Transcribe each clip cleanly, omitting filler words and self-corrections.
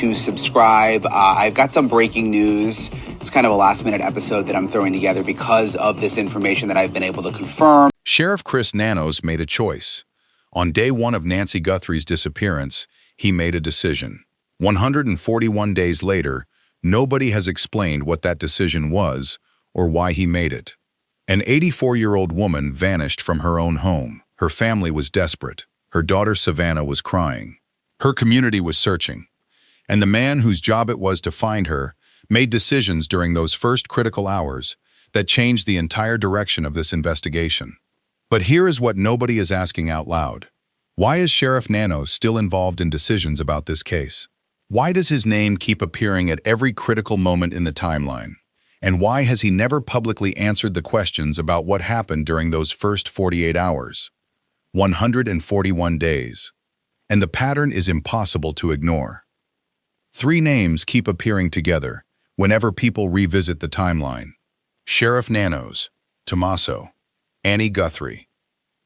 to subscribe. I've got some breaking news. It's kind of a last-minute episode that I'm throwing together because of this information that I've been able to confirm. Sheriff Chris Nanos made a choice. On day one of Nancy Guthrie's disappearance, he made a decision. 141 days later, nobody has explained what that decision was or why he made it. An 84-year-old woman vanished from her own home. Her family was desperate. Her daughter Savannah was crying. Her community was searching. And the man whose job it was to find her made decisions during those first critical hours that changed the entire direction of this investigation. But here is what nobody is asking out loud. Why is Sheriff Nanos still involved in decisions about this case? Why does his name keep appearing at every critical moment in the timeline? And why has he never publicly answered the questions about what happened during those first 48 hours? 141 days. And the pattern is impossible to ignore. Three names keep appearing together whenever people revisit the timeline. Sheriff Nanos, Tommaso, Nancy Guthrie.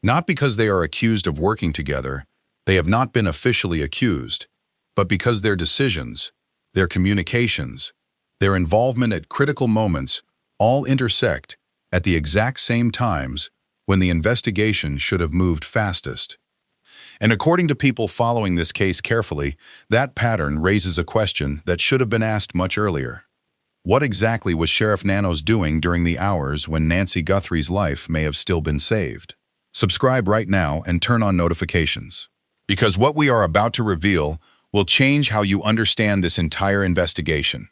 Not because they are accused of working together, they have not been officially accused, but because their decisions, their communications, their involvement at critical moments all intersect at the exact same times when the investigation should have moved fastest. And according to people following this case carefully, that pattern raises a question that should have been asked much earlier. What exactly was Sheriff Nanos doing during the hours when Nancy Guthrie's life may have still been saved? Subscribe right now and turn on notifications. Because what we are about to reveal will change how you understand this entire investigation.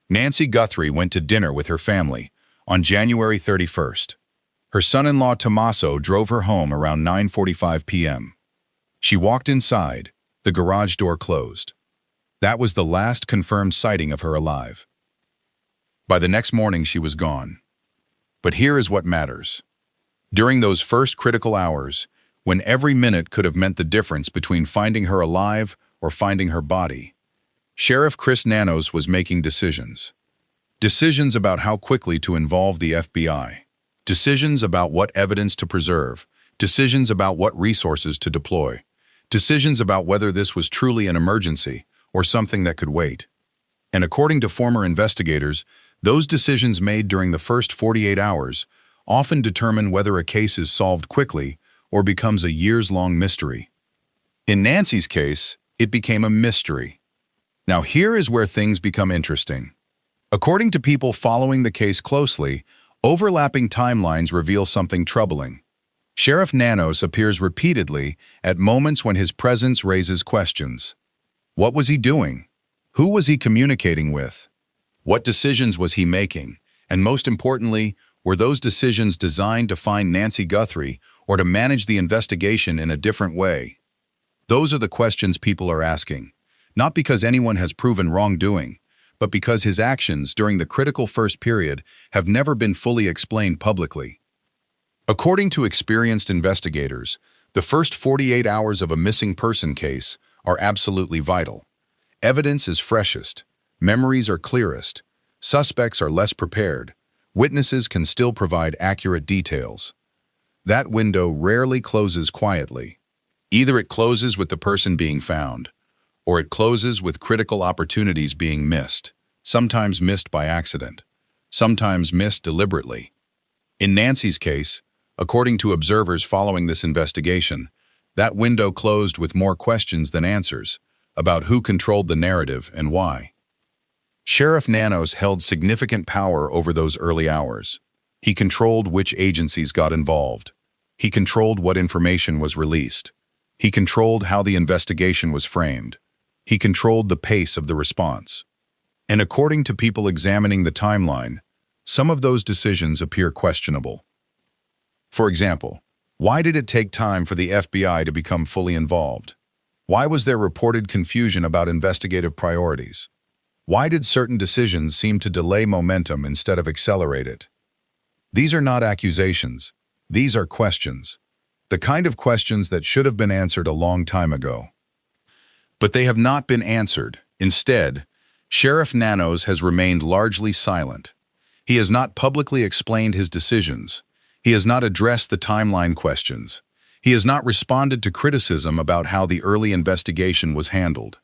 Nancy Guthrie went to dinner with her family on January 31st. Her son-in-law Tommaso drove her home around 9:45 p.m. She walked inside, the garage door closed. That was the last confirmed sighting of her alive. By the next morning, she was gone. But here is what matters. During those first critical hours, when every minute could have meant the difference between finding her alive or finding her body, Sheriff Chris Nanos was making decisions. Decisions about how quickly to involve the FBI. Decisions about what evidence to preserve. Decisions about what resources to deploy. Decisions about whether this was truly an emergency or something that could wait. And according to former investigators, those decisions made during the first 48 hours often determine whether a case is solved quickly or becomes a years-long mystery. In Nancy's case, it became a mystery. Now here is where things become interesting. According to people following the case closely, overlapping timelines reveal something troubling. Sheriff Nanos appears repeatedly at moments when his presence raises questions. What was he doing? Who was he communicating with? What decisions was he making? And most importantly, were those decisions designed to find Nancy Guthrie or to manage the investigation in a different way? Those are the questions people are asking. Not because anyone has proven wrongdoing, but because his actions during the critical first period have never been fully explained publicly. According to experienced investigators, the first 48 hours of a missing person case are absolutely vital. Evidence is freshest, memories are clearest, suspects are less prepared, witnesses can still provide accurate details. That window rarely closes quietly. Either it closes with the person being found, or it closes with critical opportunities being missed, sometimes missed by accident, sometimes missed deliberately. In Nancy's case, according to observers following this investigation, that window closed with more questions than answers about who controlled the narrative and why. Sheriff Nanos held significant power over those early hours. He controlled which agencies got involved. He controlled what information was released. He controlled how the investigation was framed. He controlled the pace of the response. And according to people examining the timeline, some of those decisions appear questionable. For example, why did it take time for the FBI to become fully involved? Why was there reported confusion about investigative priorities? Why did certain decisions seem to delay momentum instead of accelerate it? These are not accusations. These are questions. The kind of questions that should have been answered a long time ago. But they have not been answered. Instead, Sheriff Nanos has remained largely silent. He has not publicly explained his decisions. He has not addressed the timeline questions. He has not responded to criticism about how the early investigation was handled.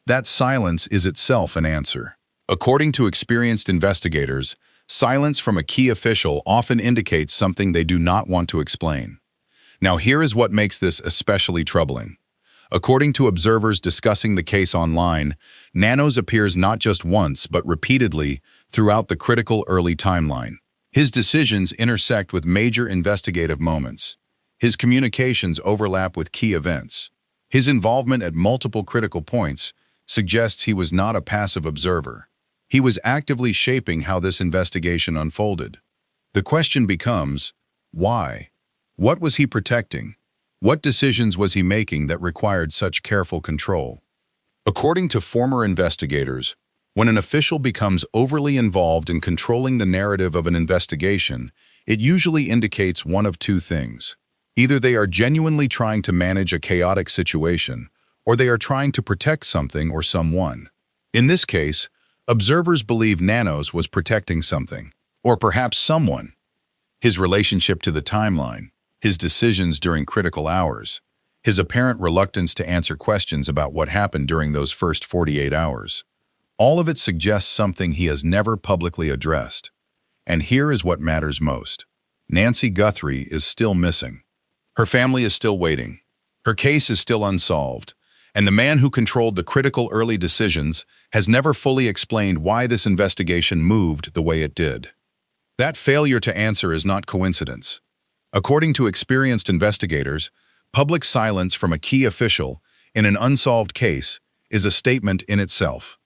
That silence is itself an answer. According to experienced investigators, silence from a key official often indicates something they do not want to explain. Now, here is what makes this especially troubling. According to observers discussing the case online, Nanos appears not just once but repeatedly throughout the critical early timeline. His decisions intersect with major investigative moments. His communications overlap with key events. His involvement at multiple critical points suggests he was not a passive observer. He was actively shaping how this investigation unfolded. The question becomes, why? What was he protecting? What decisions was he making that required such careful control? According to former investigators, when an official becomes overly involved in controlling the narrative of an investigation, it usually indicates one of two things. Either they are genuinely trying to manage a chaotic situation, or they are trying to protect something or someone. In this case, observers believe Nanos was protecting something, or perhaps someone. His relationship to the timeline, his decisions during critical hours, his apparent reluctance to answer questions about what happened during those first 48 hours. All of it suggests something he has never publicly addressed. And here is what matters most. Nancy Guthrie is still missing. Her family is still waiting. Her case is still unsolved. And the man who controlled the critical early decisions has never fully explained why this investigation moved the way it did. That failure to answer is not coincidence. According to experienced investigators, public silence from a key official in an unsolved case is a statement in itself.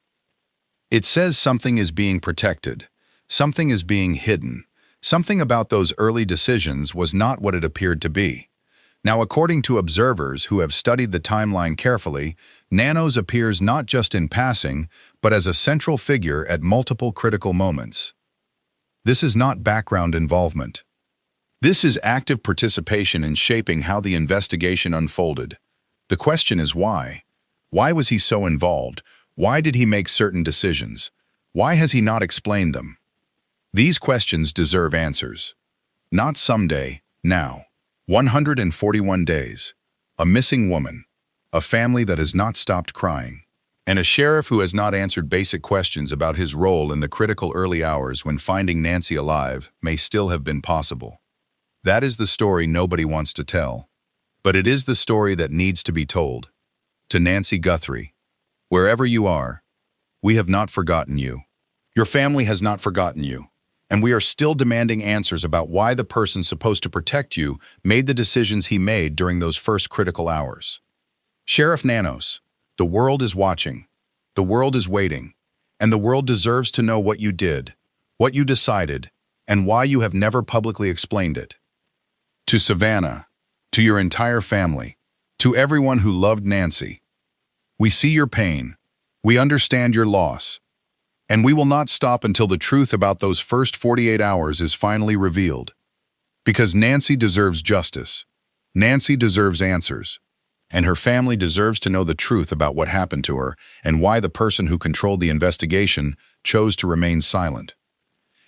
It says something is being protected, something is being hidden, something about those early decisions was not what it appeared to be. Now, according to observers who have studied the timeline carefully, Nanos appears not just in passing, but as a central figure at multiple critical moments. This is not background involvement. This is active participation in shaping how the investigation unfolded. The question is why? Why was he so involved? Why did he make certain decisions? Why has he not explained them? These questions deserve answers. Not someday, now. 141 days. A missing woman. A family that has not stopped crying. And a sheriff who has not answered basic questions about his role in the critical early hours when finding Nancy alive may still have been possible. That is the story nobody wants to tell. But it is the story that needs to be told. To Nancy Guthrie, wherever you are, we have not forgotten you. Your family has not forgotten you. And we are still demanding answers about why the person supposed to protect you made the decisions he made during those first critical hours. Sheriff Nanos, the world is watching. The world is waiting. And the world deserves to know what you did, what you decided, and why you have never publicly explained it. To Savannah, to your entire family, to everyone who loved Nancy, we see your pain, we understand your loss, and we will not stop until the truth about those first 48 hours is finally revealed. Because Nancy deserves justice, Nancy deserves answers, and her family deserves to know the truth about what happened to her and why the person who controlled the investigation chose to remain silent.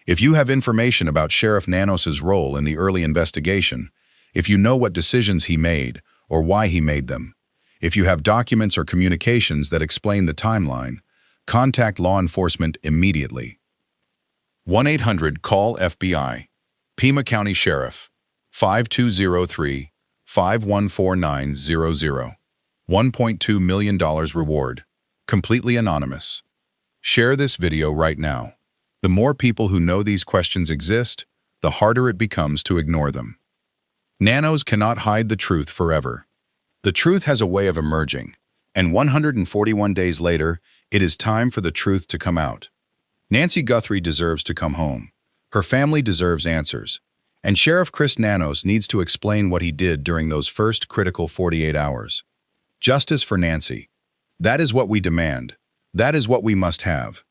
If you have information about Sheriff Nanos' role in the early investigation, if you know what decisions he made or why he made them, if you have documents or communications that explain the timeline, contact law enforcement immediately. 1-800-CALL-FBI, Pima County Sheriff, 5203-514900. $1.2 million reward, completely anonymous. Share this video right now. The more people who know these questions exist, the harder it becomes to ignore them. Nanos cannot hide the truth forever. The truth has a way of emerging, and 141 days later, it is time for the truth to come out. Nancy Guthrie deserves to come home. Her family deserves answers. And Sheriff Chris Nanos needs to explain what he did during those first critical 48 hours. Justice for Nancy. That is what we demand. That is what we must have.